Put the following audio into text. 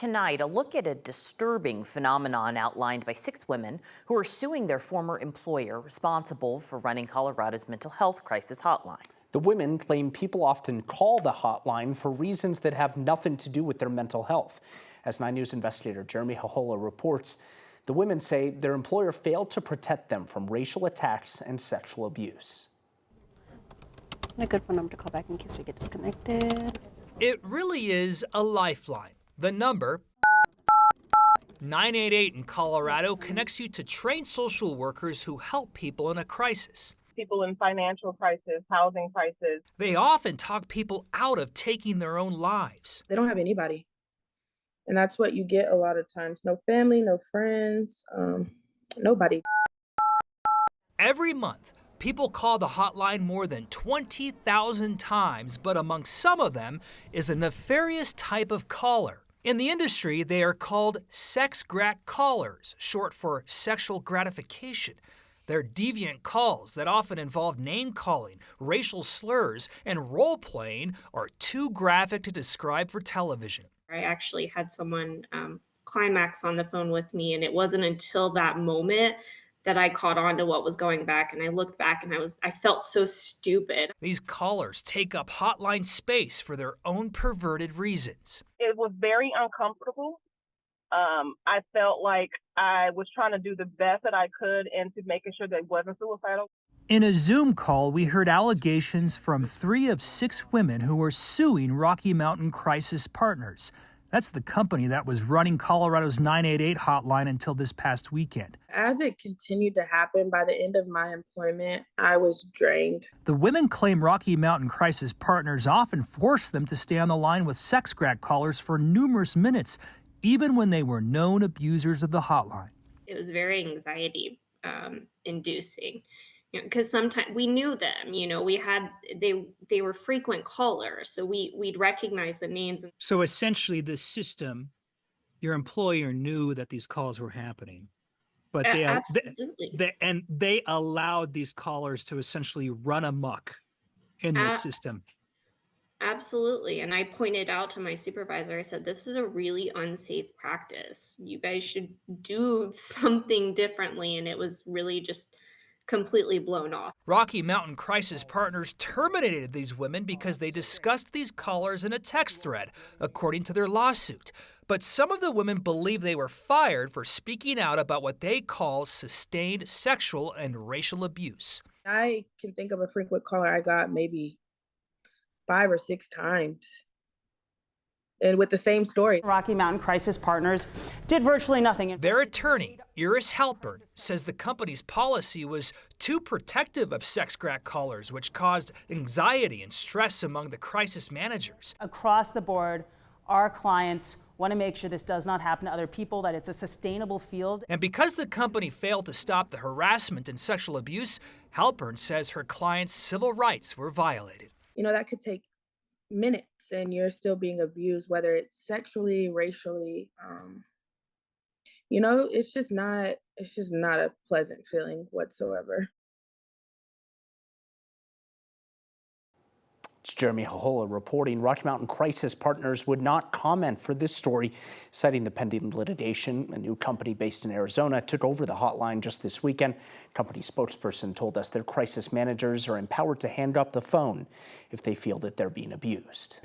Tonight, a look at a disturbing phenomenon outlined by 6 women who are suing their former employer responsible for running Colorado's mental health crisis hotline. The women claim people often call the hotline for reasons that have nothing to do with their mental health. As 9 News investigator Jeremy Hohola reports, the women say their employer failed to protect them from racial attacks and sexual abuse. A good phone number to call back in case we get disconnected. It really is a lifeline. The number 988 in Colorado connects you to trained social workers who help people in a crisis. People in financial crisis, housing crisis. They often talk people out of taking their own lives. They don't have anybody. And that's what you get a lot of times. No family, no friends, nobody. Every month, people call the hotline more than 20,000 times, but among some of them is a nefarious type of caller. In the industry, they are called sex-grat callers, short for sexual gratification. They're deviant calls that often involve name-calling, racial slurs, and role-playing are too graphic to describe for television. I actually had someone climax on the phone with me, and it wasn't until that moment that I caught on to what was going back, and I looked back and I felt so stupid. These callers take up hotline space for their own perverted reasons. It was very uncomfortable. I felt like I was trying to do the best that I could into making sure that it wasn't suicidal. In a Zoom call, we heard allegations from 3 of 6 women who were suing Rocky Mountain Crisis Partners. That's the company that was running Colorado's 988 hotline until this past weekend. As it continued to happen, by the end of my employment, I was drained. The women claim Rocky Mountain Crisis Partners often forced them to stay on the line with sex-grat callers for numerous minutes, even when they were known abusers of the hotline. It was very anxiety inducing. Because sometimes we knew them, they were frequent callers, so we'd recognize the names. So essentially the system, your employer knew that these calls were happening, but they allowed these callers to essentially run amok in the system. Absolutely. And I pointed out to my supervisor, I said, this is a really unsafe practice. You guys should do something differently. And it was really just completely blown off. Rocky Mountain Crisis Partners terminated these women because they discussed these callers in a text thread, according to their lawsuit. But some of the women believe they were fired for speaking out about what they call sustained sexual and racial abuse. I can think of a frequent caller I got maybe 5 or 6 times. And with the same story. Rocky Mountain Crisis Partners did virtually nothing. Their attorney, Iris Halpern, says the company's policy was too protective of sex-grat callers, which caused anxiety and stress among the crisis managers. Across the board, our clients want to make sure this does not happen to other people, that it's a sustainable field. And because the company failed to stop the harassment and sexual abuse, Halpern says her clients' civil rights were violated. That could take minutes and you're still being abused, whether it's sexually, racially. It's just not a pleasant feeling whatsoever. It's Jeremy Hohola reporting. Rocky Mountain Crisis Partners would not comment for this story, citing the pending litigation. A new company based in Arizona took over the hotline just this weekend. Company spokesperson told us their crisis managers are empowered to hang up the phone if they feel that they're being abused.